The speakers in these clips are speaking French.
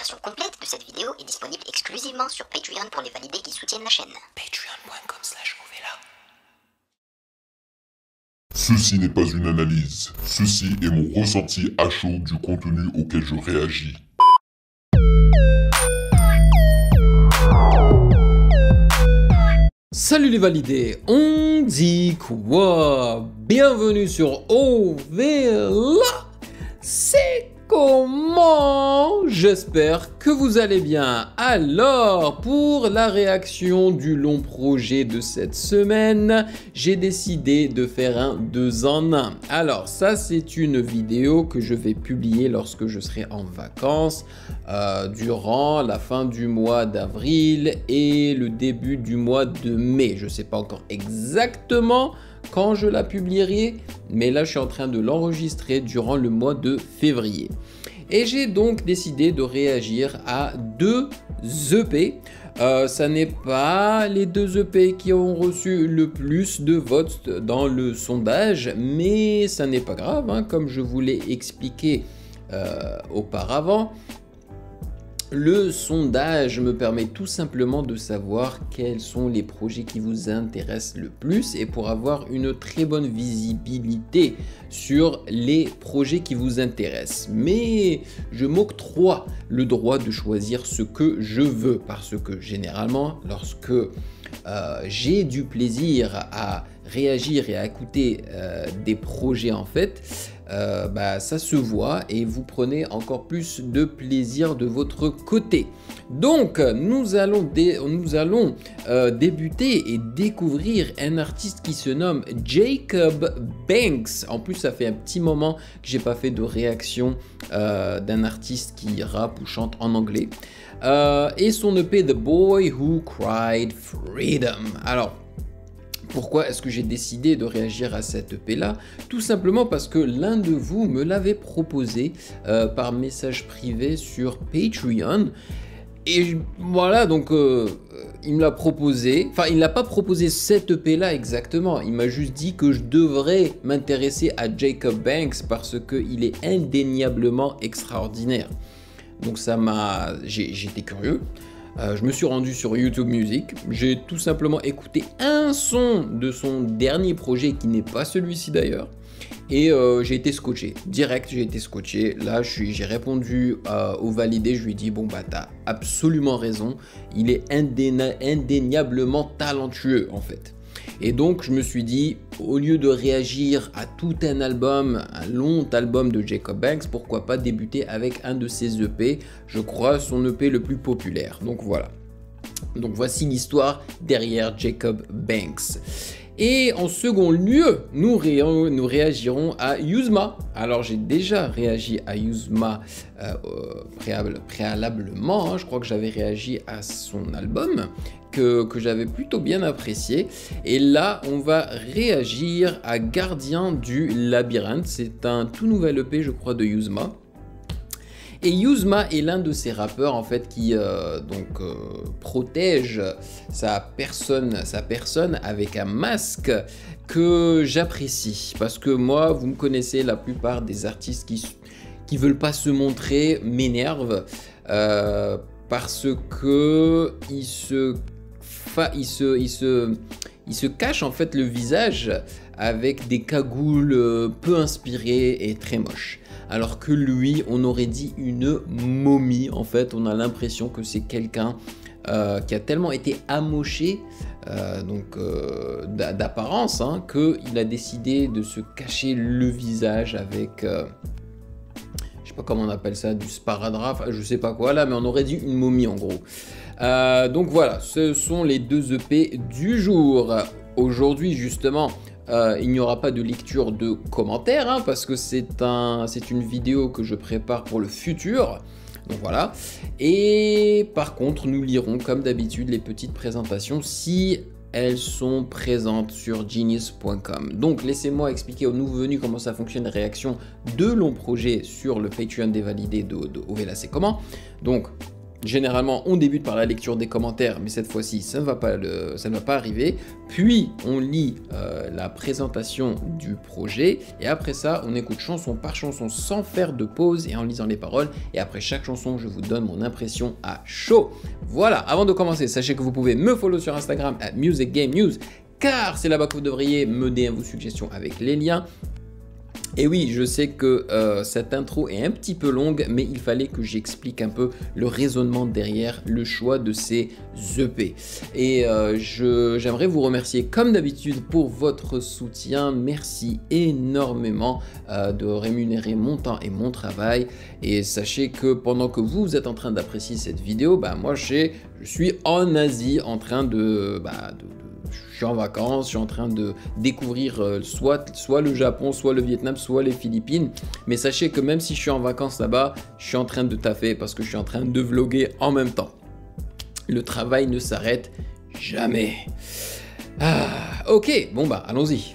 version complète de cette vidéo est disponible exclusivement sur Patreon pour les validés qui soutiennent la chaîne. Patreon.com/Ovela. Ceci n'est pas une analyse, ceci est mon ressenti à chaud du contenu auquel je réagis. Salut les validés, on dit quoi? Bienvenue sur Ovela. C'est comment? J'espère que vous allez bien. Alors, pour la réaction du long projet de cette semaine, j'ai décidé de faire un 2 en 1. Alors, ça c'est une vidéo que je vais publier lorsque je serai en vacances, durant la fin du mois d'avril et le début du mois de mai. Je ne sais pas encore exactement quand je la publierai, mais là je suis en train de l'enregistrer durant le mois de février. Et j'ai donc décidé de réagir à 2 EP. Ça n'est pas les 2 EP qui ont reçu le plus de votes dans le sondage, mais ça n'est pas grave, hein, comme je vous l'ai expliqué auparavant. Le sondage me permet tout simplement de savoir quels sont les projets qui vous intéressent le plus et pour avoir une très bonne visibilité sur les projets qui vous intéressent. Mais je m'octroie le droit de choisir ce que je veux parce que généralement lorsque j'ai du plaisir à réagir et à écouter des projets en fait, ça se voit et vous prenez encore plus de plaisir de votre côté. Donc nous allons débuter et découvrir un artiste qui se nomme Jacob Banks. En plus ça fait un petit moment que j'ai pas fait de réaction d'un artiste qui rappe ou chante en anglais. Et son EP The Boy Who Cried Freedom. Alors pourquoi est-ce que j'ai décidé de réagir à cette EP là? Tout simplement parce que l'un de vous me l'avait proposé par message privé sur Patreon. Et voilà, donc il me l'a proposé. Enfin, il ne l'a pas proposé cette EP là exactement. Il m'a juste dit que je devrais m'intéresser à Jacob Banks parce qu'il est indéniablement extraordinaire. Donc ça m'a... J'étais curieux. Je me suis rendu sur YouTube Music, j'ai tout simplement écouté un son de son dernier projet qui n'est pas celui-ci d'ailleurs et j'ai été scotché, direct j'ai été scotché. Là j'ai répondu au validé, je lui ai dit bon bah t'as absolument raison, il est indéniablement talentueux en fait. Et donc je me suis dit, au lieu de réagir à tout un album, un long album de Jacob Banks, pourquoi pas débuter avec un de ses EP, je crois son EP le plus populaire. Donc voilà. Donc voici l'histoire derrière Jacob Banks. Et en second lieu, nous réagirons à Yuzma. Alors j'ai déjà réagi à Yuzma préalablement, hein. Je crois que j'avais réagi à son album que j'avais plutôt bien apprécié. Et là, on va réagir à Gardien du Labyrinthe. C'est un tout nouvel EP, je crois, de Yuzma. Et Yuzma est l'un de ces rappeurs en fait qui protège sa personne avec un masque que j'apprécie. Parce que moi, vous me connaissez, la plupart des artistes qui veulent pas se montrer m'énervent parce que ils se cachent en fait le visage avec des cagoules peu inspirées et très moches. Alors que lui, on aurait dit une momie. En fait, on a l'impression que c'est quelqu'un qui a tellement été amoché d'apparence hein, qu'il a décidé de se cacher le visage avec... je sais pas comment on appelle ça, du sparadrap, je sais pas quoi là, mais on aurait dit une momie en gros. Donc voilà, ce sont les 2 EP du jour. Aujourd'hui justement, il n'y aura pas de lecture de commentaires hein, parce que c'est une vidéo que je prépare pour le futur. Donc voilà. Et par contre, nous lirons comme d'habitude les petites présentations si elles sont présentes sur genius.com. Donc laissez-moi expliquer aux nouveaux venus comment ça fonctionne la réaction de longs projets sur le Patreon des validés de Ovela, c'est comment. Donc Généralement, on débute par la lecture des commentaires, mais cette fois-ci, ça ne va pas arriver. Puis, on lit la présentation du projet, et après ça, on écoute chanson par chanson sans faire de pause et en lisant les paroles. Et après chaque chanson, je vous donne mon impression à chaud. Voilà, avant de commencer, sachez que vous pouvez me follow sur Instagram @musicgamenews, car c'est là-bas que vous devriez me DM vos suggestions avec les liens. Et oui, je sais que cette intro est un petit peu longue, mais il fallait que j'explique un peu le raisonnement derrière le choix de ces EP. Et j'aimerais vous remercier comme d'habitude pour votre soutien. Merci énormément de rémunérer mon temps et mon travail. Et sachez que pendant que vous êtes en train d'apprécier cette vidéo, moi je suis en Asie en train je suis en vacances, je suis en train de découvrir soit le Japon, soit le Vietnam, soit les Philippines. Mais sachez que même si je suis en vacances là-bas, je suis en train de taffer parce que je suis en train de vlogger en même temps. Le travail ne s'arrête jamais. Ok, bon allons-y.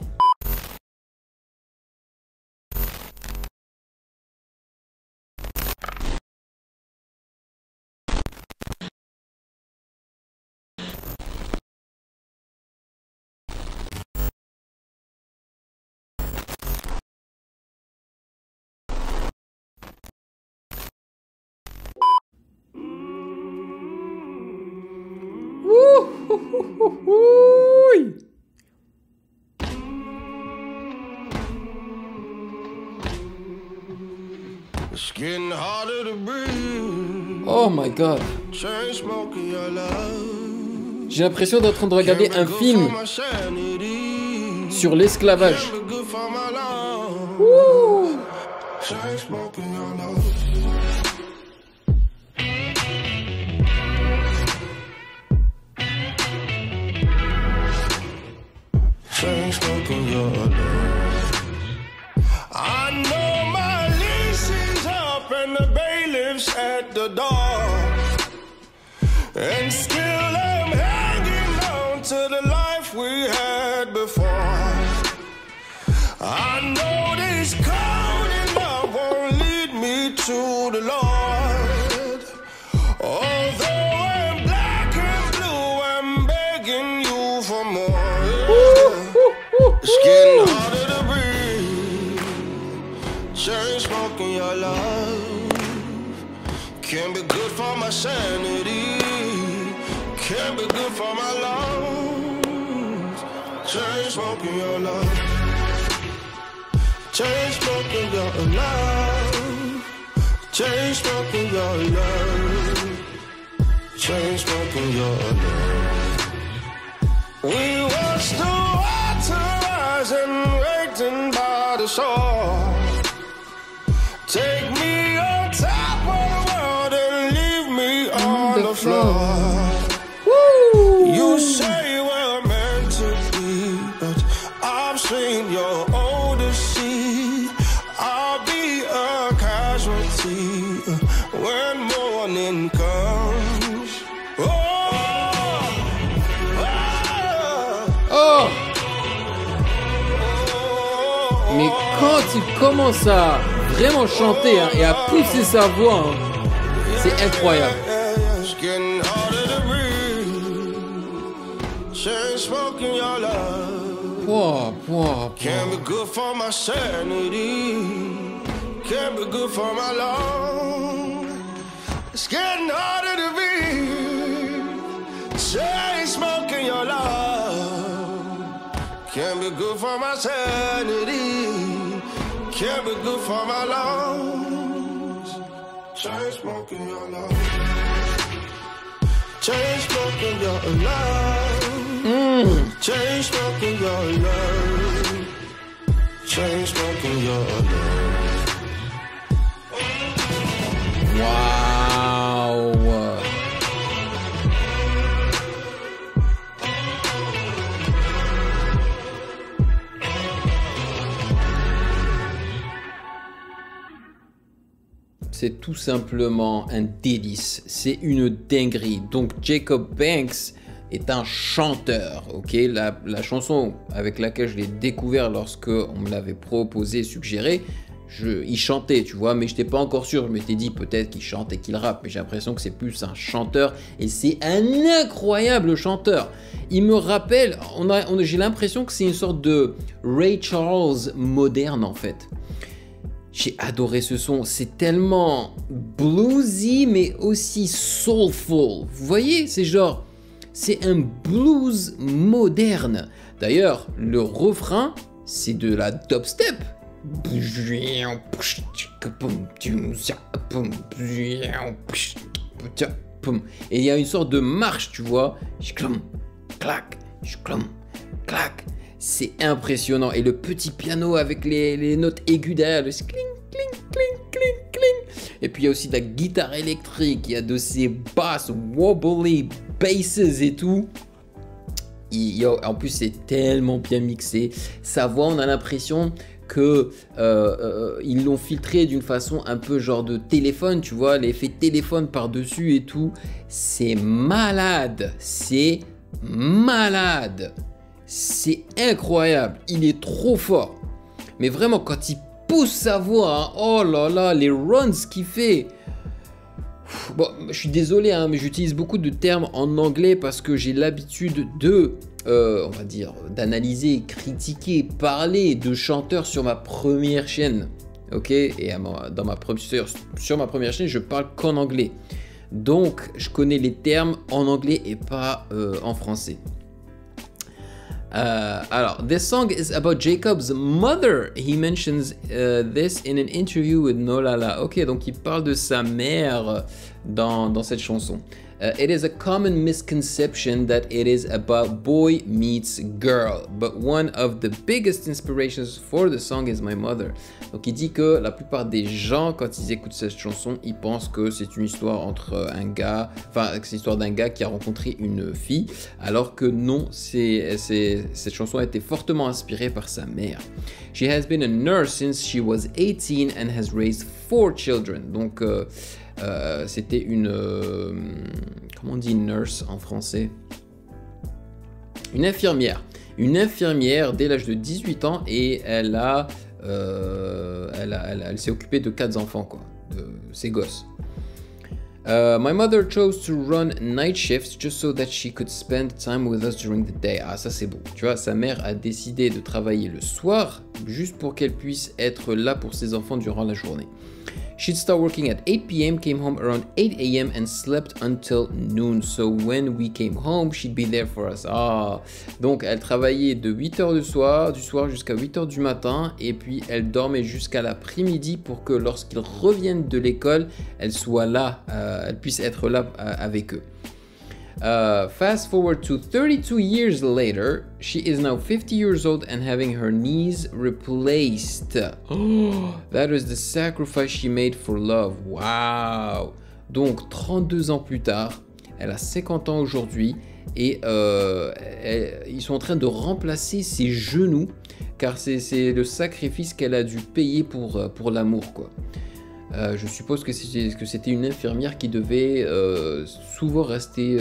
Oh my god. J'ai l'impression d'être en train de regarder un film sur l'esclavage. I know my lease is up and the bailiff's at the door, and still I'm hanging on to the life we had before. I know this cold enough won't lead me to the Lord. Although I'm black and blue, I'm begging you for more. It's getting harder to breathe. Chain smoking your love can't be good for my sanity, can't be good for my lungs. Chain smoking your love, chain smoking your love, chain smoking your love, chain smoking your love. We watched the water rise and waiting by the shore. Take me on top of the world and leave me on the floor. Woo! You say we're meant to be, but I've seen your older sea. I'll be a casualty when morning comes. Mais quand il commence à vraiment chanter et à pousser sa voix, c'est incroyable. Can't be good for my sanity, can't be good for my lungs. It's getting harder to breathe. Chain smoking your love can't be good for my sanity, can't be good for my lungs. Chain smoking your love, chain smoking your love, chain smoking your love, chain smoking your love. Wow. C'est tout simplement un délice, c'est une dinguerie. Donc Jacob Banks est un chanteur, ok. La chanson avec laquelle je l'ai découvert lorsque on me l'avait proposé, suggéré, il chantait, tu vois, mais je n'étais pas encore sûr. Je m'étais dit peut-être qu'il chante et qu'il rappe, mais j'ai l'impression que c'est plus un chanteur et c'est un incroyable chanteur. Il me rappelle, j'ai l'impression que c'est une sorte de Ray Charles moderne en fait. J'ai adoré ce son, c'est tellement bluesy mais aussi soulful. Vous voyez, c'est un blues moderne. D'ailleurs, le refrain, c'est de la dubstep. Et il y a une sorte de marche, tu vois. Clac, clac. C'est impressionnant. Et le petit piano avec les notes aiguës derrière, le cling, cling, cling, cling, cling. Et puis il y a aussi de la guitare électrique, il y a de ces basses, wobbly basses et tout. En plus, c'est tellement bien mixé. Sa voix, on a l'impression que ils l'ont filtré d'une façon un peu genre de téléphone, tu vois, l'effet téléphone par-dessus et tout. C'est malade. C'est incroyable. Il est trop fort. Mais vraiment, quand il pousse sa voix, hein, oh là là, les runs qu'il fait. Bon, je suis désolé, hein, mais j'utilise beaucoup de termes en anglais parce que j'ai l'habitude de, on va dire, d'analyser, critiquer, parler de chanteurs sur ma première chaîne. Ok, et sur ma première chaîne, je parle qu'en anglais. Donc, je connais les termes en anglais et pas en français. Alors, this song is about Jacob's mother. He mentions this in an interview with Nolala. Ok, donc il parle de sa mère dans cette chanson. It is a common misconception that it is about boy meets girl, but one of the biggest inspirations for the song is my mother. Donc il dit que la plupart des gens, quand ils écoutent cette chanson, ils pensent que c'est une histoire entre un gars, enfin c'est l'histoire d'un gars qui a rencontré une fille, alors que non, cette chanson a été fortement inspirée par sa mère. She has been a nurse since she was 18 and has raised 4 children. Donc c'était une... comment on dit nurse en français? Une infirmière. Une infirmière dès l'âge de 18 ans et elle s'est occupée de 4 enfants, quoi, de ses gosses. My mother chose to run night shifts just so that she could spend time with us during the day. Ah, ça c'est beau. Tu vois, sa mère a décidé de travailler le soir juste pour qu'elle puisse être là pour ses enfants durant la journée. She'd start working at 8 p.m., came home around 8 a.m. and slept until noon. So when we came home, she'd be there for us. Ah, donc elle travaillait de 8h du soir jusqu'à 8h du matin et puis elle dormait jusqu'à l'après-midi pour que lorsqu'ils reviennent de l'école, elle soit là, elle puisse être là avec eux. Fast forward to 32 years later, she is now 50 years old and having her knees replaced. Oh, that is the sacrifice she made for love. Wow. Donc 32 ans plus tard, elle a 50 ans aujourd'hui et ils sont en train de remplacer ses genoux car c'est le sacrifice qu'elle a dû payer pour l'amour, quoi. Je suppose que c'était une infirmière qui devait souvent rester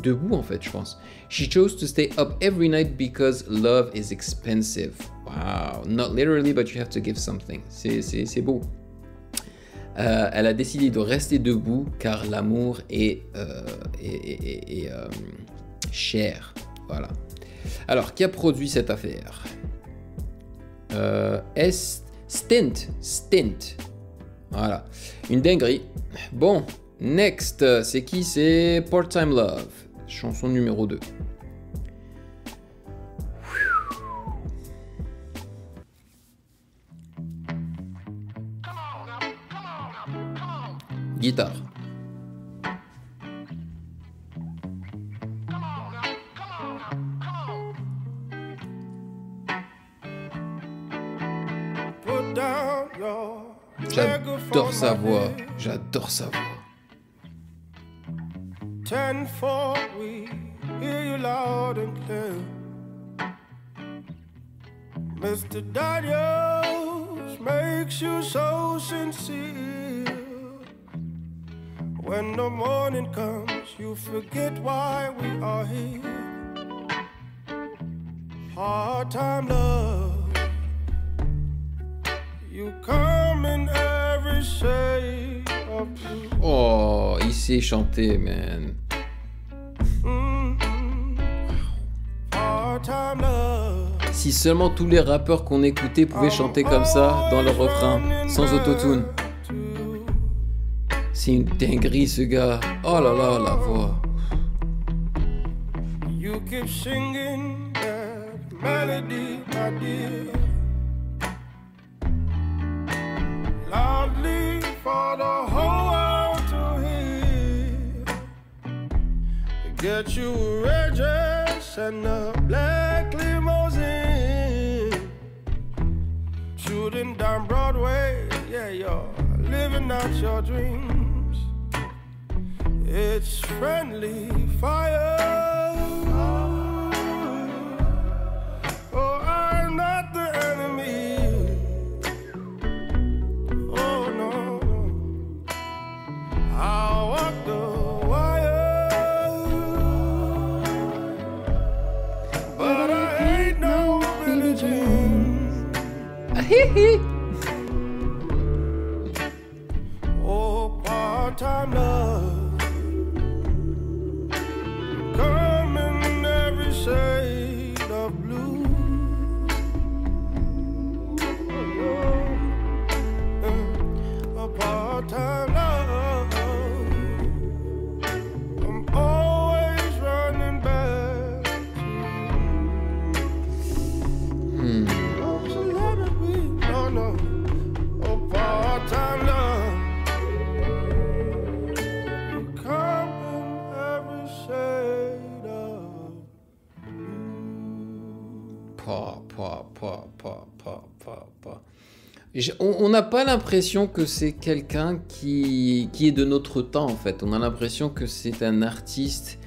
debout en fait, je pense. She chose to stay up every night because love is expensive. Wow, not literally, but you have to give something. C'est beau. Elle a décidé de rester debout car l'amour est cher. Voilà. Alors, qui a produit cette affaire? Stint. Voilà, une dinguerie. Bon, next, c'est qui? C'est Part-Time Love, chanson numéro 2. Guitare. J'adore sa voix, j'adore sa voix. 10-4, we hear you loud and clear. Mr. Daniels makes you so sincere. When the morning comes, you forget why we are here. Part-time love. You come in every shade of blue. Oh, il sait chanter, man. Part-time love. Si seulement tous les rappeurs qu'on écoutait pouvaient chanter comme ça dans leur refrain, sans autotune. C'est une dinguerie ce gars. Oh là là, la voix. You keep singing that melody, my dear, loudly for the whole world to hear. Get you a red dress and a black limousine, shooting down Broadway, yeah, you're living out your dreams. It's friendly fire. Oh, I'm not the enemy. Oh, no, no. I'll walk the wire. But I ain't no Billie Jean. Oh, part-time love. Come in every shade of blue. A part-time love. I'm always running back to you. So let it be. No, no. A part-time love. You come in every shade of On n'a pas l'impression que c'est quelqu'un qui est de notre temps en fait. On a l'impression que c'est un artiste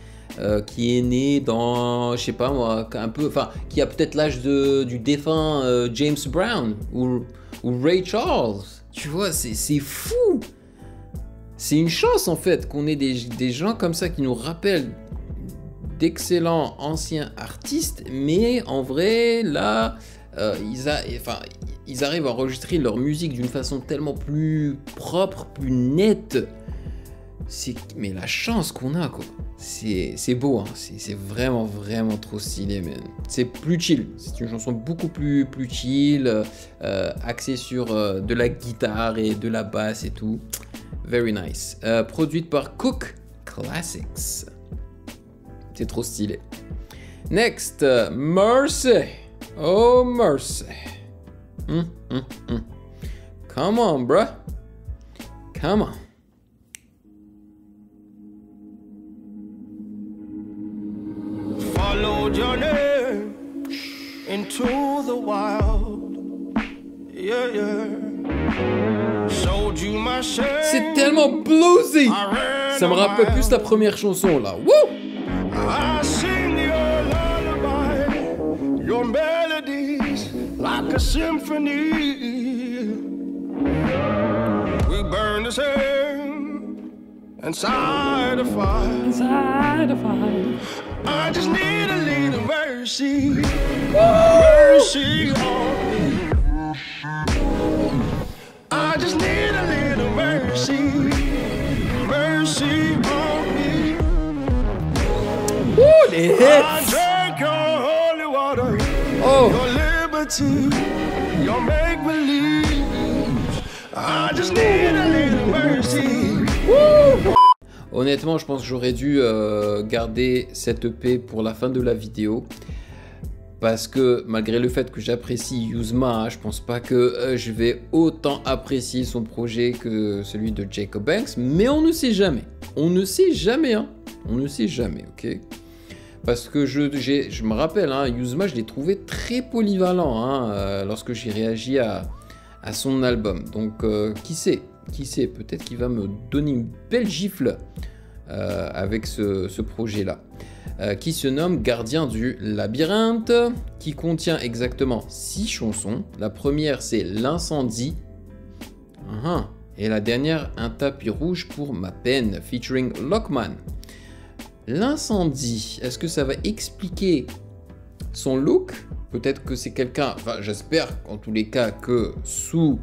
qui est né dans, je sais pas moi, un peu, enfin, qui a peut-être l'âge du défunt James Brown ou Ray Charles. Tu vois, c'est fou. C'est une chance en fait qu'on ait des gens comme ça qui nous rappellent d'excellents anciens artistes, mais en vrai là, ils arrivent à enregistrer leur musique d'une façon tellement plus propre, plus nette. Mais la chance qu'on a quoi, c'est beau, hein. C'est vraiment trop stylé, man. C'est plus chill, c'est une chanson beaucoup plus chill, axée sur de la guitare et de la basse et tout. Very nice. Produite par Cook Classics. C'est trop stylé. Next, Mercy. Oh, Mercy. Come on, bruh. Come on. followed your name into the wild. Yeah, yeah. Showed you my shame. C'est tellement bluesy. Ça me rappelle plus la première chanson là. Woo! I sing your lullaby, your melodies like a symphony. We burn the same inside a fire. Inside a fire. I just need a little mercy. Mercy on me. I just need a little mercy. Mercy on me. Woo, les hits. I drank your holy water. Oh. Your liberty. Your make-believe. I just need a little mercy. Woo. Honnêtement, je pense que j'aurais dû garder cette EP pour la fin de la vidéo. Parce que malgré le fait que j'apprécie Yuzma, je pense pas que je vais autant apprécier son projet que celui de Jacob Banks. Mais on ne sait jamais. On ne sait jamais, hein. On ne sait jamais, ok. Parce que je me rappelle, hein, Yuzma, je l'ai trouvé très polyvalent hein, lorsque j'ai réagi à son album. Donc, qui sait, peut-être qu'il va me donner une belle gifle avec ce projet-là. Qui se nomme Gardien du Labyrinthe, qui contient exactement 6 chansons. La première, c'est L'incendie. Et la dernière, Un tapis rouge pour ma peine, featuring Lockman. L'incendie, est-ce que ça va expliquer son look Peut-être que c'est quelqu'un, enfin j'espère en tous les cas que sous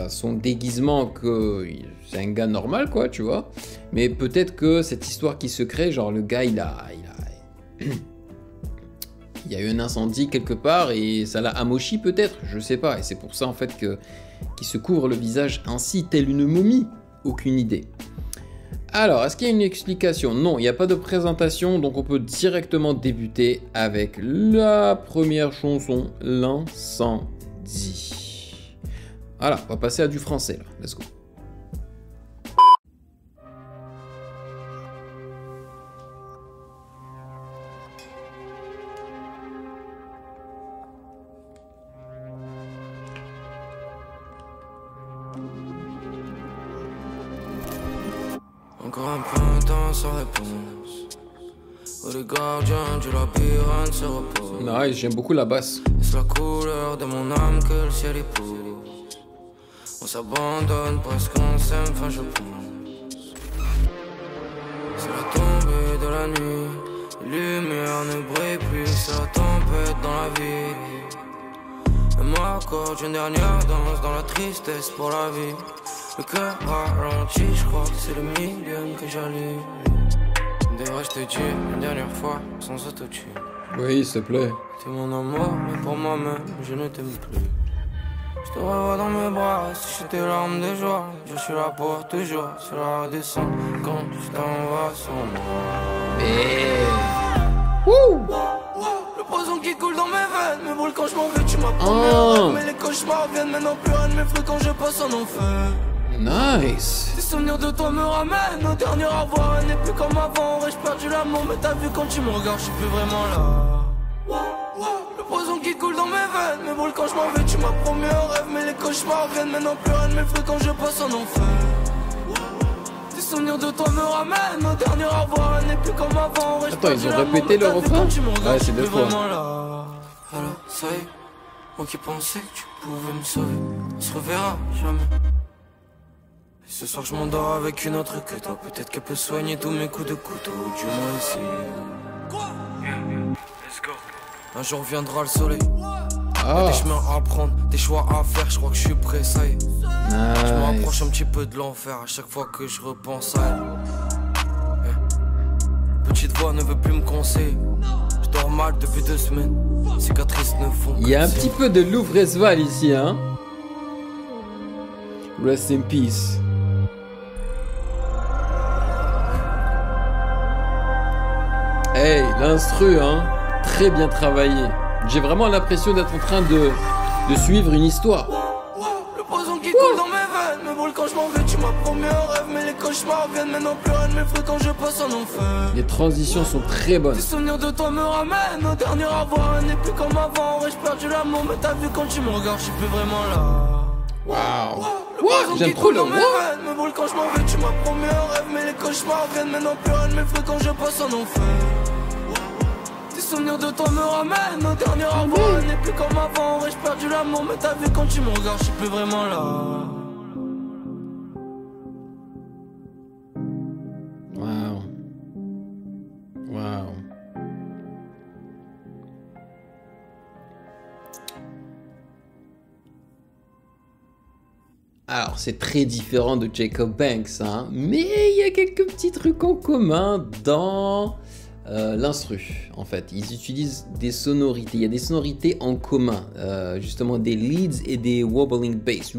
son déguisement que c'est un gars normal quoi, tu vois. Mais peut-être que cette histoire qui se crée, genre le gars il y a eu un incendie quelque part et ça l'a amochi peut-être, je sais pas. Et c'est pour ça en fait qu'il se couvre le visage ainsi tel une momie. Aucune idée. Alors, est-ce qu'il y a une explication? Non, il n'y a pas de présentation, donc on peut directement débuter avec la première chanson, l'incendie. Voilà, on va passer à du français là, let's go. Encore un printemps sans réponse, où les gardiens du labyrinthe se reposent. Nice, j'aime beaucoup la basse. C'est la couleur de mon âme que le ciel épouse. On s'abandonne presque, on s'aime, enfin je pense. C'est la tombée de la nuit, les lumières ne brillent plus, c'est la tempête dans la vie. Et moi accorde une dernière danse dans la tristesse pour la vie. Le cœur ralenti, je crois que c'est le millième que j'allume. D'ailleurs je te dis une dernière fois, sans autotune. Oui, s'il te plaît. T'es mon amour, mais pour moi-même, je ne t'aime plus. Je te revois dans mes bras, si tes larmes de joie. Je suis là pour toujours, sur la redescente, quand je t'envoie sur moi. Le poison qui coule dans mes veines me brûle quand je m'en vais, tu m'as promis. Mais les cauchemars viennent maintenant plus rien ne m'effraie quand je passe en enfer. Nice. Tes souvenirs de toi me ramènent au dernier revoir. Elle n'est plus comme avant, aurais-je perdu l'amour. Mais t'as vu quand tu me regardes, je suis plus vraiment là. Le poison qui coule dans mes veines me brûle quand je m'en vais, tu m'as promis un rêve. Mais les cauchemars viennent maintenant plus rien ne m'effraie quand je passe en enfer. Tes souvenirs de toi me ramènent au dernier revoir. Elle n'est plus comme avant, aurais-je perdu l'amour. Attends, ils ont répété le refrain? Ouais, c'est 2 fois. Alors ça y est, moi qui pensais que tu pouvais me sauver, on se reverra jamais. Et ce soir je m'endors avec une autre que toi. Peut-être qu'elle peut soigner tous mes coups de couteau, ou du moins essayer. Quoi? Let's go. Un jour viendra le soleil. Des chemins à prendre, des choix à faire, je crois que je suis prêt, ça y est. Nice. Je me rapproche un petit peu de l'enfer à chaque fois que je repense à elle. Petite voix ne veut plus me conseiller. Je dors mal depuis 2 semaines. Cicatrices ne font que. Il y a un petit peu de Louvresval ici, hein. Rest in peace. Hey, l'instru, hein. Très bien travaillé. J'ai vraiment l'impression d'être en train de suivre une histoire. Le poison qui coule dans mes veines me brûle quand je m'en vais, tu m'as promis un rêve. Mais les cauchemars viennent maintenant plus rien ne m'effraie quand je passe en enfer. Les transitions sont très bonnes. Tes souvenirs de toi me ramènent au dernier revoir. Elle n'est plus comme avant, aurais-je perdu l'amour. Mais t'as vu quand tu me regardes, je suis plus vraiment là. Waouh. J'aime trop le me brûle quand je m'en vais, tu m'as promis un rêve. Mais les cauchemars viennent maintenant plus rien ne m'effraie quand je passe en enfer. Tes souvenirs de toi me ramènent au dernier revoir. Elle n'est plus comme avant, aurais-je perdu l'amour. Mais t'as vu quand tu me regardes, je suis plus vraiment là. Waouh. Waouh. Alors, c'est très différent de Jacob Banks, hein, mais il y a quelques petits trucs en commun dans l'instru. En fait, ils utilisent des sonorités. Il y a des sonorités en commun, justement des leads et des wobbling bass.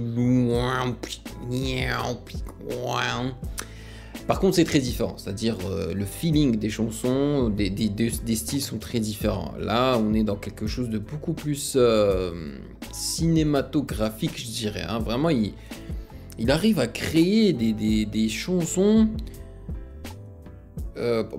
Par contre, c'est très différent, c'est-à-dire le feeling des chansons, des styles sont très différents. Là, on est dans quelque chose de beaucoup plus cinématographique, je dirais. Hein. Vraiment, il arrive à créer des chansons.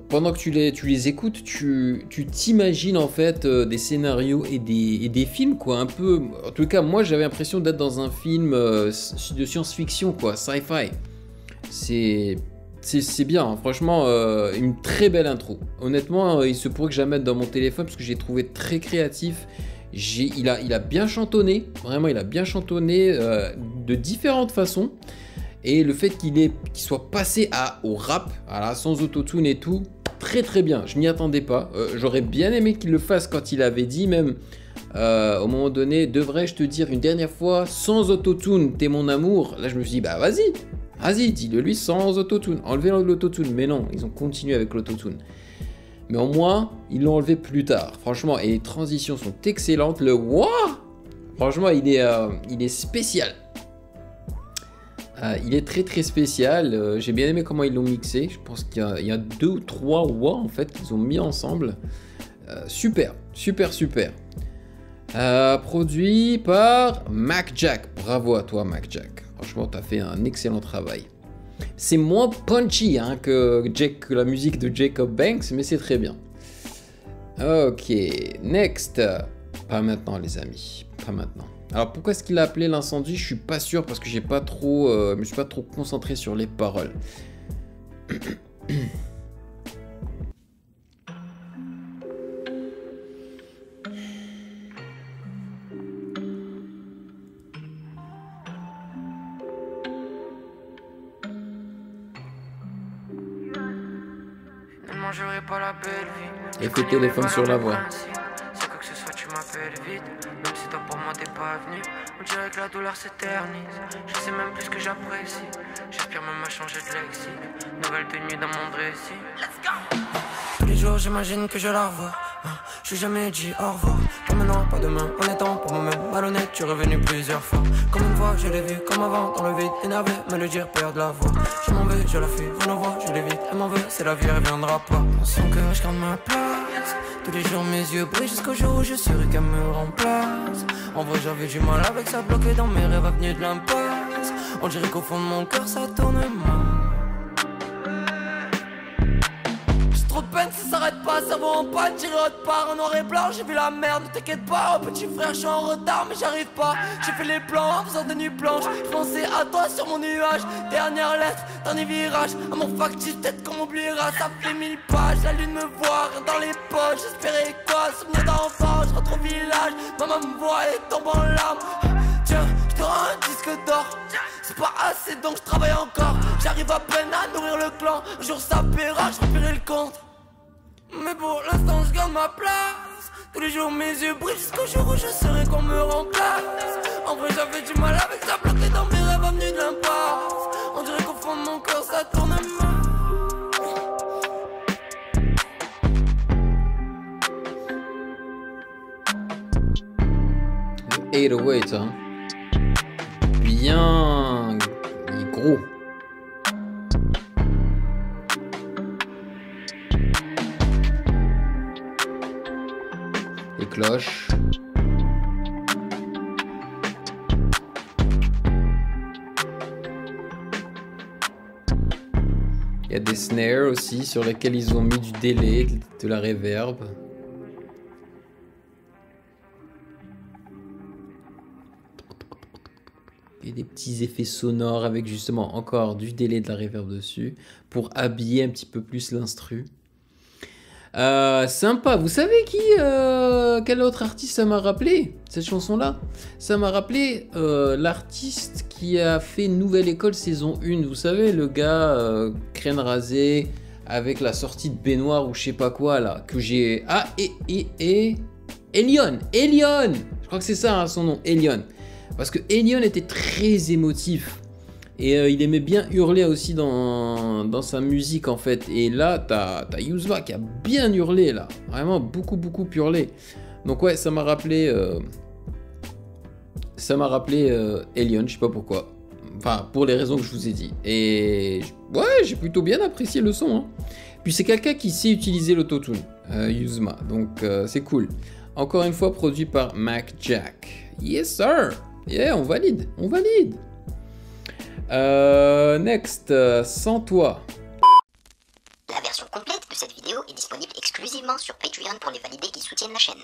Pendant que tu les écoutes, tu t'imagines en fait des scénarios et des films, quoi. Un peu. En tout cas, moi, j'avais l'impression d'être dans un film de science-fiction, quoi, sci-fi. C'est bien, hein. Franchement, une très belle intro. Honnêtement, il se pourrait que je la mette dans mon téléphone parce que j'ai trouvé très créatif. Il a bien chantonné, vraiment, il a bien chantonné de différentes façons. Et le fait qu'il soit passé au rap, voilà, sans autotune et tout, très très bien. Je m'y attendais pas. J'aurais bien aimé qu'il le fasse quand il avait dit même au moment donné, devrais-je te dire une dernière fois sans autotune, t'es mon amour. Là je me suis dit bah vas-y, dis-le lui sans autotune. Enlevez l'autotune. Mais non, ils ont continué avec l'autotune. Mais au moins, ils l'ont enlevé plus tard. Franchement, et les transitions sont excellentes. Le what? Franchement, il est spécial. Il est très très spécial. J'ai bien aimé comment ils l'ont mixé. Je pense qu'il y a 2 ou 3 wah en fait qu'ils ont mis ensemble. Super. Produit par Mac Jack. Bravo à toi, Mac Jack. Franchement, tu as fait un excellent travail. C'est moins punchy hein, que la musique de Jacob Banks, mais c'est très bien. Ok, next. Pas maintenant, les amis. Pas maintenant. Alors, pourquoi est-ce qu'il a appelé l'incendie? Je suis pas sûr parce que je me suis pas trop concentré sur les paroles. J'aurais pas la belle vie. Et tes téléphones sur la voix. C'est quoi que ce soit, tu m'appelles vite. Même si toi pour moi t'es pas venu. On dirait que la douleur s'éternise. Je sais même plus ce que j'apprécie. J'aspire même à changer de lexique. Nouvelle tenue dans mon dressing. Let's go. Tous les jours j'imagine que je la revois. Je suis jamais dit au revoir. Pas maintenant, pas demain, en étant pour moi-même malhonnête. Tu es revenu plusieurs fois. Comme une fois, je l'ai vu comme avant, dans le vide, énervé, me le dire, perdre la voix. Je m'en vais, je la fuis, je la vois, je l'évite. Elle m'en veut, c'est la vie, elle reviendra pas. Dans son cœur, je garde ma place. Tous les jours, mes yeux brillent jusqu'au jour où je serai qu'elle me remplace. En vrai, j'avais du mal avec ça, bloqué dans mes rêves, avenue de l'impasse. On dirait qu'au fond de mon cœur, ça tourne mal. Trop de peine, ça s'arrête pas, cerveau en panne, tiré autre part, en noir et blanc, j'ai vu la merde, ne t'inquiète pas, oh petit frère, je suis en retard, mais j'arrive pas, j'ai fait les plans en faisant des nuits blanches, je pensais à toi sur mon nuage, dernière lettre, dernier virage, à mon factice, peut-être qu'on m'oubliera, ça fait 1000 pages, la lune me voit, rien dans les poches, j'espérais quoi, souvenir d'enfant, je rentre au village, maman me voit et tombe en larmes, tiens, je te rends un disque d'or. C'est pas assez donc je travaille encore. J'arrive à peine à nourrir le clan. Un jour ça paiera, je remplirai le compte. Mais pour l'instant je garde ma place. Tous les jours mes yeux brillent jusqu'au jour où je serai qu'on me remplace. En vrai j'avais du mal avec ça, bloqué dans mes rêves avenue de l'impasse. On dirait qu'au fond de mon cœur ça tourne mal. 808 hein. Bien gros. Les cloches. Il y a des snares aussi sur lesquels ils ont mis du délai, de la reverb. Et des petits effets sonores avec justement encore du délai, de la reverb dessus pour habiller un petit peu plus l'instru. Sympa. Vous savez quel autre artiste ça m'a rappelé, cette chanson-là? Ça m'a rappelé l'artiste qui a fait Nouvelle École saison 1. Vous savez, le gars crâne rasé avec la sortie de baignoire ou je sais pas quoi là, que j'ai... Ah, Elion. Je crois que c'est ça hein, son nom, Elion. Parce que Elion était très émotif. Et il aimait bien hurler aussi dans sa musique en fait. Et là, t'as Yuzma qui a bien hurlé là. Vraiment beaucoup hurlé. Donc ouais, ça m'a rappelé... Elion, je sais pas pourquoi. Enfin, pour les raisons que je vous ai dit. Et ouais, j'ai plutôt bien apprécié le son. Hein. Puis c'est quelqu'un qui sait utiliser l'autotune, Yuzma. Donc c'est cool. Encore une fois, produit par Mac Jack. Yes sir. Yeah, on valide. Next, sans toi. La version complète de cette vidéo est disponible exclusivement sur Patreon pour les validés qui soutiennent la chaîne.